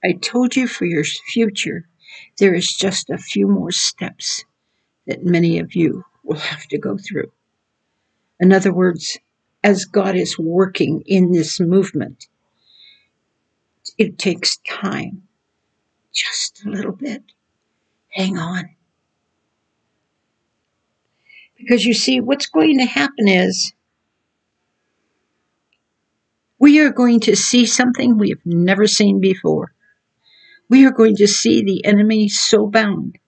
I told you for your future, there is just a few more steps that many of you will have to go through. In other words, as God is working in this movement, it takes time, just a little bit. Hang on. Because you see, what's going to happen is we are going to see something we have never seen before. We are going to see the enemy so bound.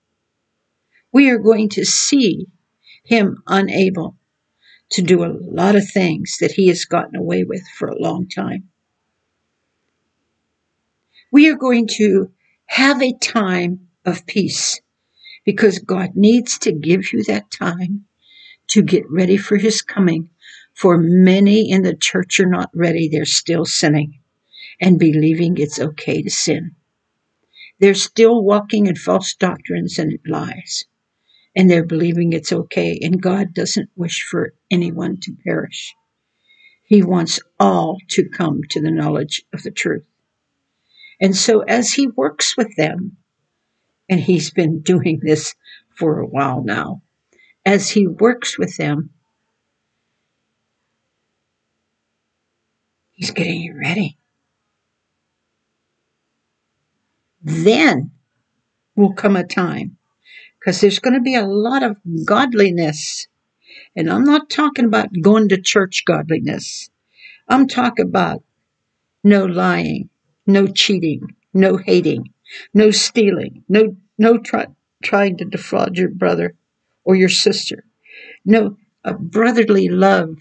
We are going to see him unable to do a lot of things that he has gotten away with for a long time. We are going to have a time of peace because God needs to give you that time to get ready for his coming. For many in the church are not ready. They're still sinning and believing it's okay to sin. They're still walking in false doctrines and lies. And they're believing it's okay. And God doesn't wish for anyone to perish. He wants all to come to the knowledge of the truth. And so as he works with them, and he's been doing this for a while now, as he works with them, he's getting you ready. Then will come a time, because there's going to be a lot of godliness. And I'm not talking about going to church godliness. I'm talking about no lying, no cheating, no hating, no stealing, no trying to defraud your brother or your sister. No, a brotherly love,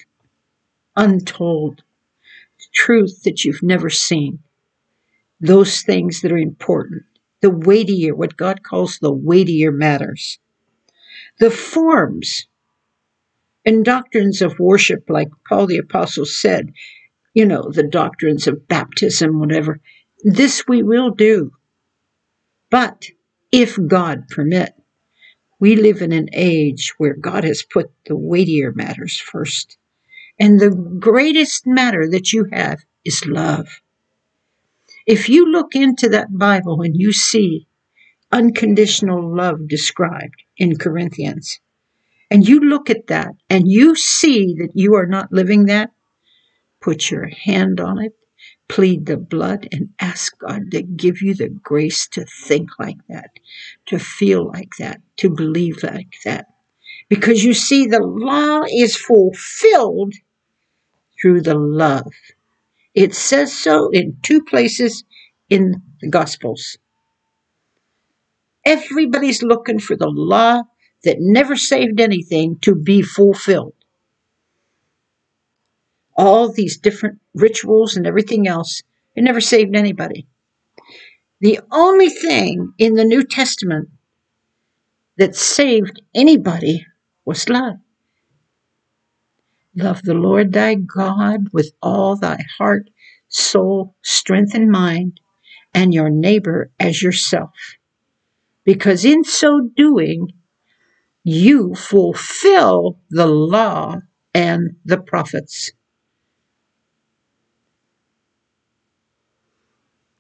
untold, truth that you've never seen. Those things that are important. The weightier, what God calls the weightier matters. The forms and doctrines of worship, like Paul the Apostle said, the doctrines of baptism, whatever, this we will do. But if God permit, we live in an age where God has put the weightier matters first. And the greatest matter that you have is love. If you look into that Bible and you see unconditional love described in Corinthians, and you look at that and you see that you are not living that, put your hand on it, plead the blood, and ask God to give you the grace to think like that, to feel like that, to believe like that. Because you see, the law is fulfilled through the love. It says so in 2 places in the Gospels. Everybody's looking for the law that never saved anything to be fulfilled. All these different rituals and everything else, it never saved anybody. The only thing in the New Testament that saved anybody was love. Love the Lord thy God with all thy heart, soul, strength, and mind, and your neighbor as yourself. Because in so doing, you fulfill the law and the prophets.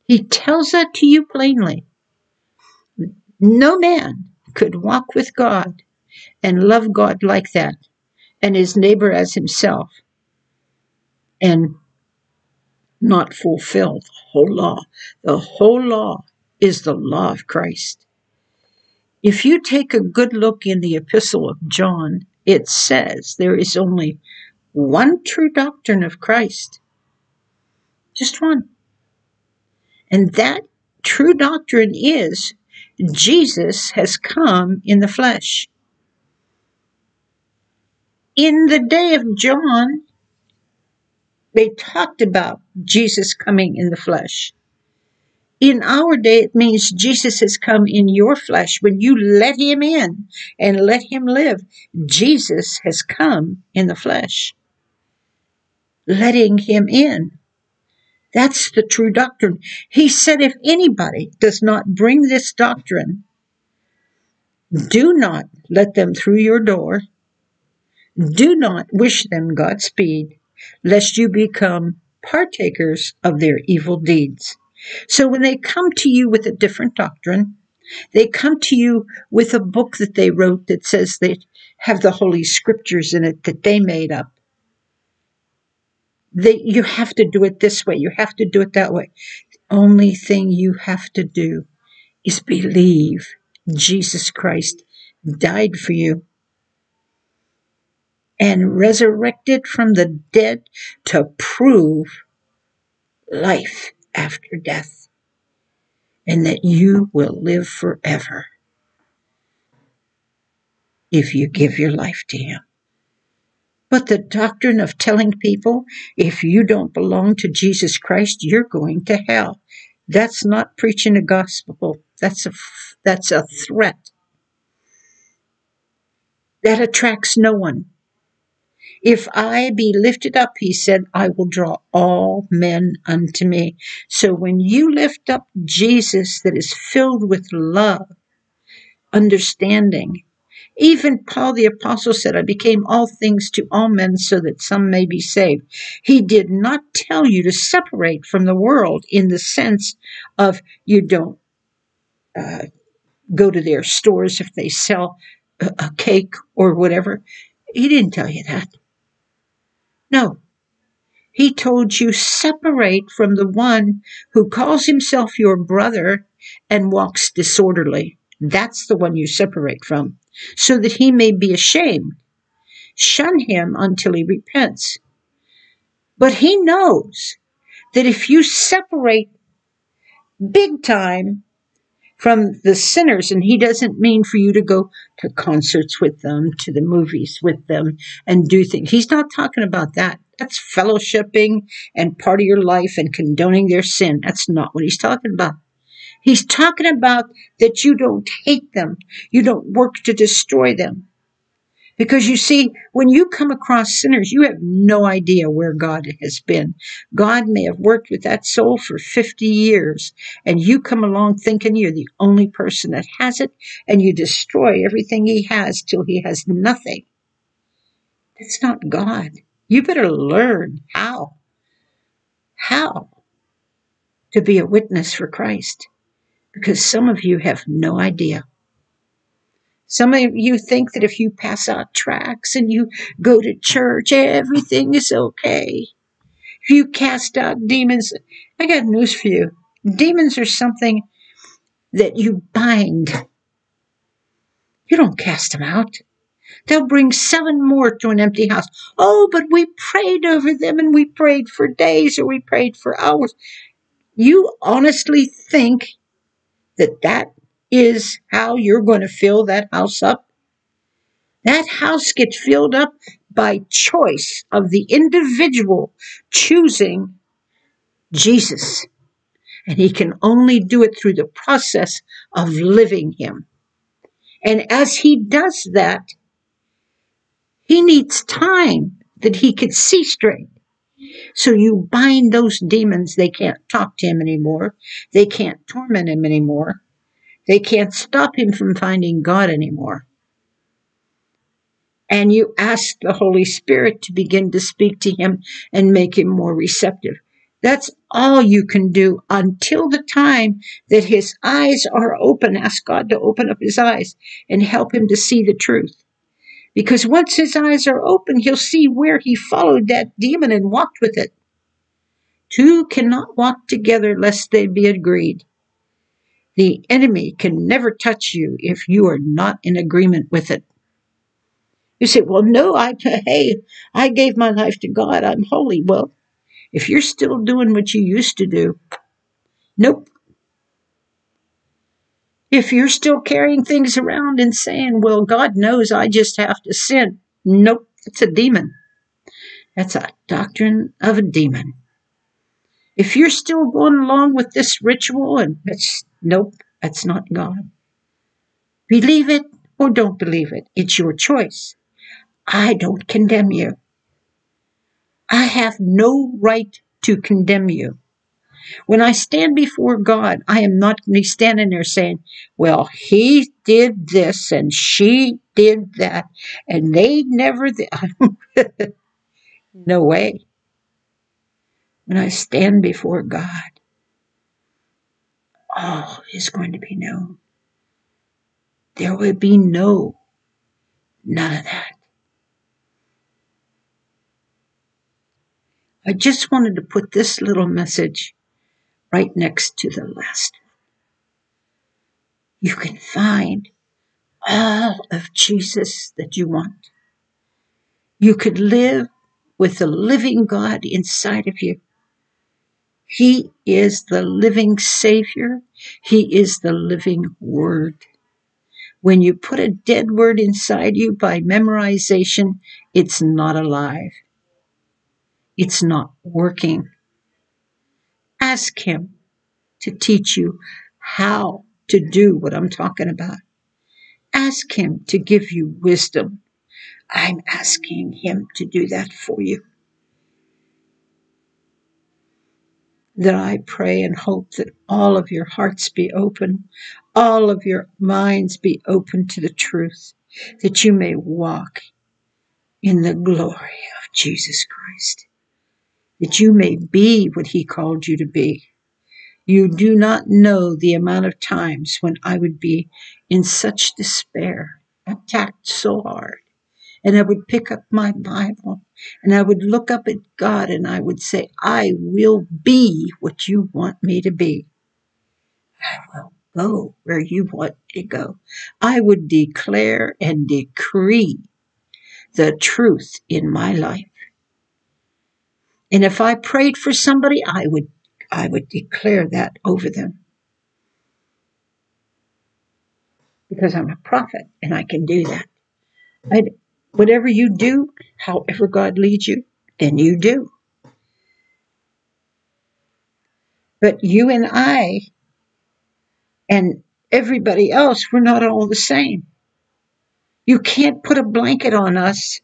He tells that to you plainly. No man could walk with God and love God like that, and his neighbor as himself, and not fulfill the whole law. The whole law is the law of Christ. If you take a good look in the epistle of John, it says there is only one true doctrine of Christ. Just one. And that true doctrine is Jesus has come in the flesh. In the day of John, they talked about Jesus coming in the flesh. In our day, it means Jesus has come in your flesh. When you let him in and let him live, Jesus has come in the flesh. Letting him in. That's the true doctrine. He said, if anybody does not bring this doctrine, do not let them through your door. Do not wish them Godspeed, lest you become partakers of their evil deeds. So when they come to you with a different doctrine, they come to you with a book that they wrote that says they have the Holy Scriptures in it that they made up. You have to do it this way. You have to do it that way. The only thing you have to do is believe Jesus Christ died for you and resurrected from the dead to prove life after death, and that you will live forever if you give your life to Him. But the doctrine of telling people, if you don't belong to Jesus Christ, you're going to hell, that's not preaching the gospel. That's a threat. That attracts no one. If I be lifted up, He said, I will draw all men unto me. So when you lift up Jesus that is filled with love, understanding, even Paul the Apostle said, I became all things to all men so that some may be saved. He did not tell you to separate from the world in the sense of you don't go to their stores if they sell a cake or whatever. He didn't tell you that. No. He told you separate from the one who calls himself your brother and walks disorderly. That's the one you separate from, so that he may be ashamed. Shun him until he repents. But he knows that if you separate big time from the sinners, and he doesn't mean for you to go to concerts with them, to the movies with them, and do things. He's not talking about that. That's fellowshipping and part of your life and condoning their sin. That's not what he's talking about. He's talking about that you don't hate them. You don't work to destroy them. Because you see, when you come across sinners, you have no idea where God has been. God may have worked with that soul for 50 years, and you come along thinking you're the only person that has it, and you destroy everything he has till he has nothing. That's not God. You better learn how to be a witness for Christ, because some of you have no idea. Some of you think that if you pass out tracts and you go to church, everything is okay. If you cast out demons, I got news for you. Demons are something that you bind. You don't cast them out. They'll bring 7 more to an empty house. Oh, but we prayed over them, and we prayed for days, or we prayed for hours. You honestly think that is how you're going to fill that house up? That house gets filled up by choice of the individual choosing Jesus. And he can only do it through the process of living him. And as he does that, he needs time that he could see straight. So you bind those demons. They can't talk to him anymore. They can't torment him anymore. They can't stop him from finding God anymore. And you ask the Holy Spirit to begin to speak to him and make him more receptive. That's all you can do until the time that his eyes are open. Ask God to open up his eyes and help him to see the truth. Because once his eyes are open, he'll see where he followed that demon and walked with it. 2 cannot walk together lest they be agreed. The enemy can never touch you if you are not in agreement with it. You say, well, no, I gave my life to God. I'm holy. Well, if you're still doing what you used to do, nope. If you're still carrying things around and saying, well, God knows I just have to sin, nope, it's a demon. That's a doctrine of a demon. If you're still going along with this ritual, and nope, that's not God. Believe it or don't believe it. It's your choice. I don't condemn you. I have no right to condemn you. When I stand before God, I am not going to be standing there saying, well, he did this and she did that and they never did. No way. When I stand before God, all is going to be known. There will be none of that. I just wanted to put this little message right next to the last one. You can find all of Jesus that you want. You could live with the living God inside of you. He is the living Savior. He is the living Word. When you put a dead word inside you by memorization, it's not alive. It's not working. Ask Him to teach you how to do what I'm talking about. Ask Him to give you wisdom. I'm asking Him to do that for you. That I pray and hope that all of your hearts be open, all of your minds be open to the truth, that you may walk in the glory of Jesus Christ, that you may be what He called you to be. You do not know the amount of times when I would be in such despair, attacked so hard, and I would pick up my Bible and I would look up at God and I would say, I will be what you want me to be. I will go where you want me to go. I would declare and decree the truth in my life. And if I prayed for somebody, I would declare that over them. Because I'm a prophet and I can do that. Whatever you do, however God leads you, then you do. But you and I and everybody else, we're not all the same. You can't put a blanket on us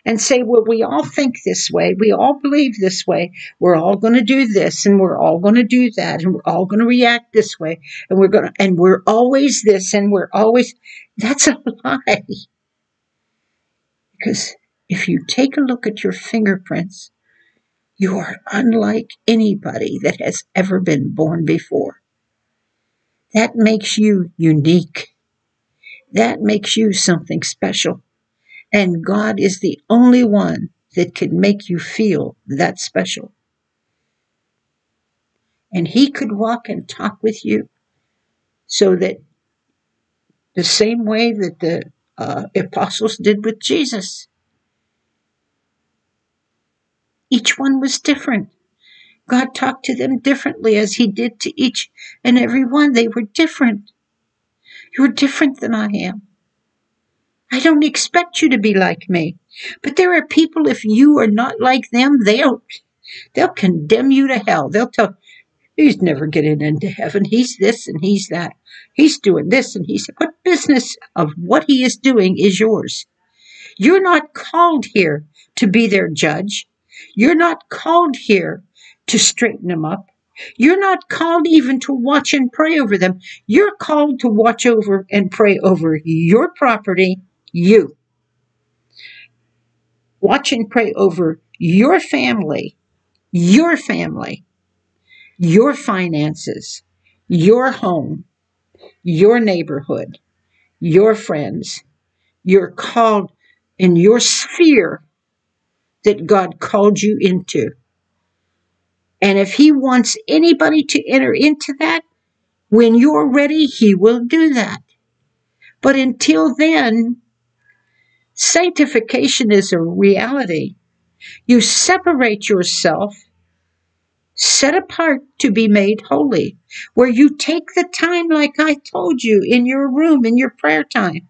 and say, well, we all think this way. We all believe this way. We're all going to do this and we're all going to do that and we're all going to react this way and we're always this and we're always, that's a lie. Because if you take a look at your fingerprints, you are unlike anybody that has ever been born before. That makes you unique. That makes you something special. And God is the only one that can make you feel that special. And He could walk and talk with you so that the same way that the apostles did with Jesus. Each one was different. God talked to them differently as He did to each and every one. They were different. You're different than I am. I don't expect you to be like me. But there are people, if you are not like them, they'll condemn you to hell. They'll tell, he's never getting into heaven. He's this and he's that. He's doing this and he's... What business of what he is doing is yours? You're not called here to be their judge. You're not called here to straighten them up. You're not called even to watch and pray over them. You're called to watch over and pray over your property, you. Watch and pray over your family, your finances, your home, your neighborhood, your friends. You're called in your sphere that God called you into. And if He wants anybody to enter into that, when you're ready, He will do that. But until then, sanctification is a reality. You separate yourself, set apart to be made holy, where you take the time like I told you in your room, in your prayer time.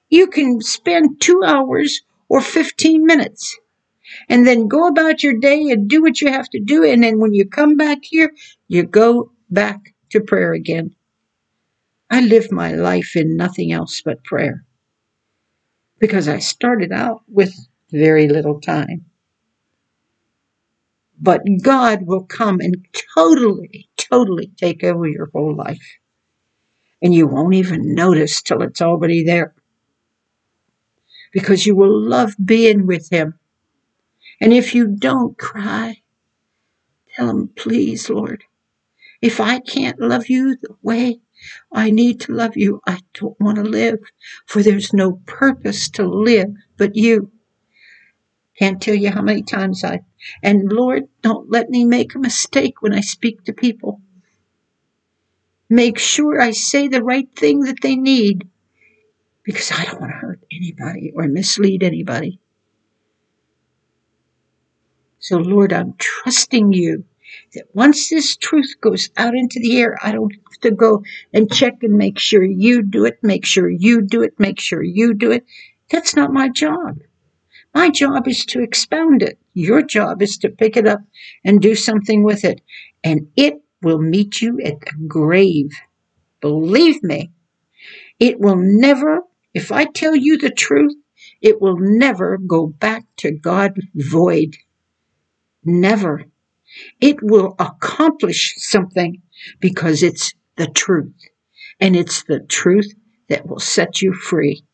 You can spend 2 hours or 15 minutes and then go about your day and do what you have to do. And then when you come back here, you go back to prayer again. I live my life in nothing else but prayer because I started out with very little time. But God will come and totally take over your whole life. And you won't even notice till it's already there. Because you will love being with Him. And if you don't cry, tell Him, please, Lord, If I can't love you the way I need to love you, I don't want to live, for there's no purpose to live but you. Can't tell you how many times and Lord, don't let me make a mistake when I speak to people. Make sure I say the right thing that they need, because I don't want to hurt anybody or mislead anybody. So Lord, I'm trusting you that once this truth goes out into the air, I don't have to go and check and make sure you do it, make sure you do it, make sure you do it. That's not my job. My job is to expound it. Your job is to pick it up and do something with it. And it will meet you at the grave. Believe me, it will never, if I tell you the truth, it will never go back to God void. Never. It will accomplish something because it's the truth. And it's the truth that will set you free.